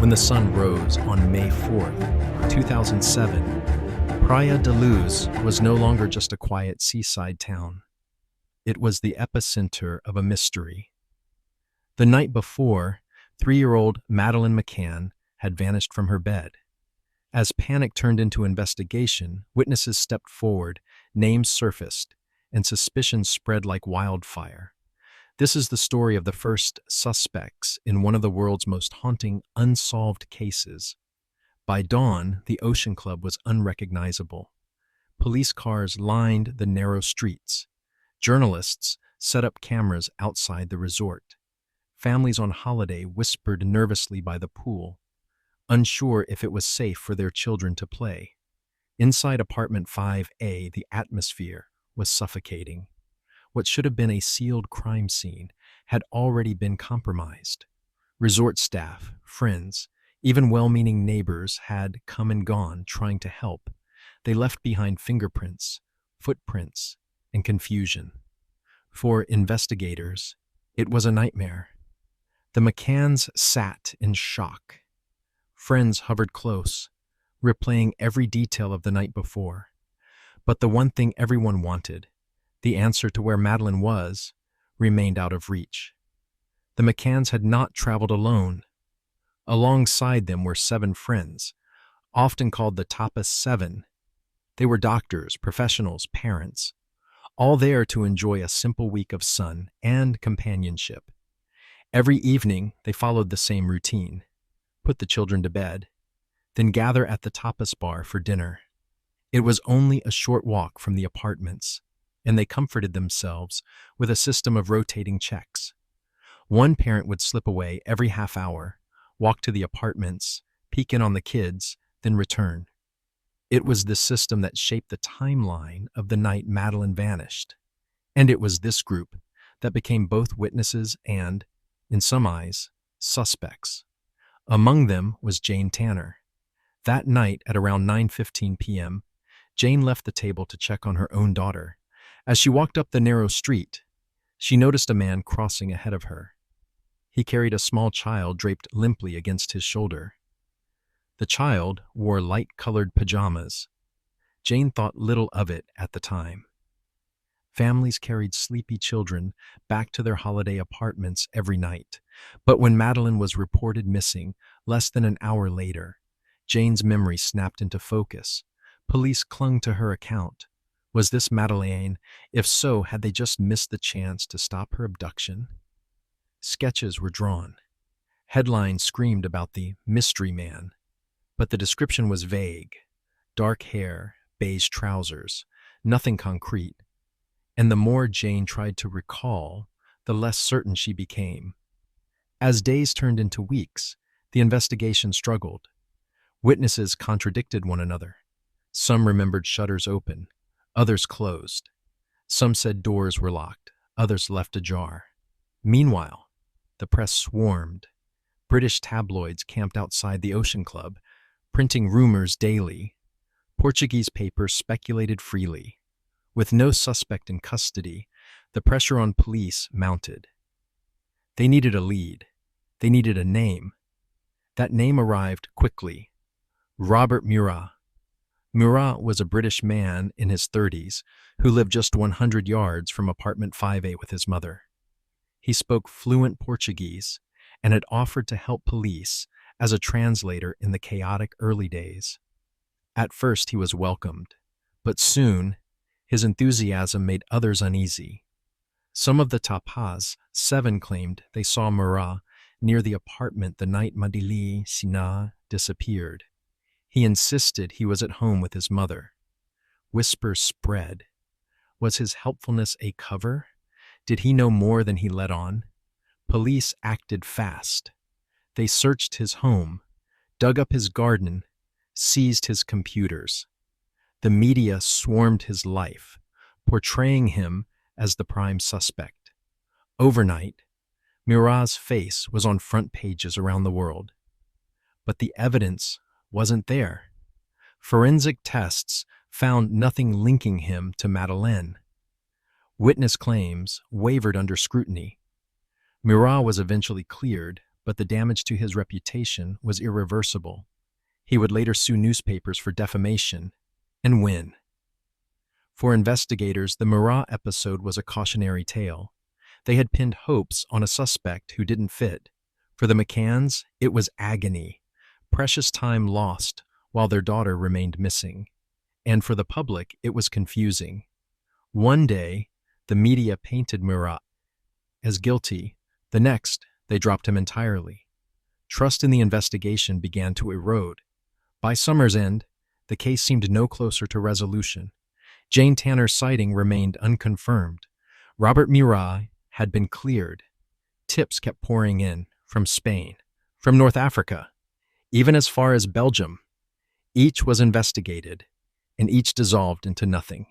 When the sun rose on May 4th, 2007, Praia da Luz was no longer just a quiet seaside town. It was the epicenter of a mystery. The night before, 3-year-old Madeleine McCann had vanished from her bed. As panic turned into investigation, witnesses stepped forward, names surfaced, and suspicion spread like wildfire. This is the story of the first suspects in one of the world's most haunting unsolved cases. By dawn, the Ocean Club was unrecognizable. Police cars lined the narrow streets. Journalists set up cameras outside the resort. Families on holiday whispered nervously by the pool, unsure if it was safe for their children to play. Inside apartment 5A, the atmosphere was suffocating. What should have been a sealed crime scene had already been compromised. Resort staff, friends, even well-meaning neighbors had come and gone trying to help. They left behind fingerprints, footprints, and confusion. For investigators, it was a nightmare. The McCanns sat in shock. Friends hovered close, replaying every detail of the night before. But the one thing everyone wanted, the answer to where Madeleine was, remained out of reach. The McCanns had not traveled alone. Alongside them were 7 friends, often called the Tapas 7. They were doctors, professionals, parents, all there to enjoy a simple week of sun and companionship. Every evening, they followed the same routine: put the children to bed, then gather at the tapas bar for dinner. It was only a short walk from the apartments, and they comforted themselves with a system of rotating checks. One parent would slip away every half hour, walk to the apartments, peek in on the kids, then return. It was this system that shaped the timeline of the night Madeleine vanished. And it was this group that became both witnesses and, in some eyes, suspects. Among them was Jane Tanner. That night at around 9:15 p.m., Jane left the table to check on her own daughter. As she walked up the narrow street, she noticed a man crossing ahead of her. He carried a small child draped limply against his shoulder. The child wore light-colored pajamas. Jane thought little of it at the time. Families carried sleepy children back to their holiday apartments every night. But when Madeleine was reported missing less than an hour later, Jane's memory snapped into focus. Police clung to her account. Was this Madeleine? If so, had they just missed the chance to stop her abduction? Sketches were drawn. Headlines screamed about the mystery man, but the description was vague. Dark hair, beige trousers, nothing concrete. And the more Jane tried to recall, the less certain she became. As days turned into weeks, the investigation struggled. Witnesses contradicted one another. Some remembered shutters open, others closed. Some said doors were locked, others left ajar. Meanwhile, the press swarmed. British tabloids camped outside the Ocean Club, printing rumors daily. Portuguese papers speculated freely. With no suspect in custody, the pressure on police mounted. They needed a lead. They needed a name. That name arrived quickly: Robert Murat. Murat was a British man in his 30s who lived just 100 yards from apartment 5A with his mother. He spoke fluent Portuguese and had offered to help police as a translator in the chaotic early days. At first he was welcomed, but soon his enthusiasm made others uneasy. Some of the Tapas 7 claimed they saw Murat near the apartment the night Madeleine McCann disappeared. He insisted he was at home with his mother. Whispers spread. Was his helpfulness a cover? Did he know more than he let on? Police acted fast. They searched his home, dug up his garden, seized his computers. The media swarmed his life, portraying him as the prime suspect. Overnight, Murat's face was on front pages around the world. But the evidence wasn't there. Forensic tests found nothing linking him to Madeleine. Witness claims wavered under scrutiny. Murat was eventually cleared, but the damage to his reputation was irreversible. He would later sue newspapers for defamation and win. For investigators, the Murat episode was a cautionary tale. They had pinned hopes on a suspect who didn't fit. For the McCanns, it was agony, precious time lost while their daughter remained missing. And for the public, it was confusing. One day, the media painted Murat as guilty. The next, they dropped him entirely. Trust in the investigation began to erode. By summer's end, the case seemed no closer to resolution. Jane Tanner's sighting remained unconfirmed. Robert Murat had been cleared. Tips kept pouring in from Spain, from North Africa, even as far as Belgium. Each was investigated, and each dissolved into nothing.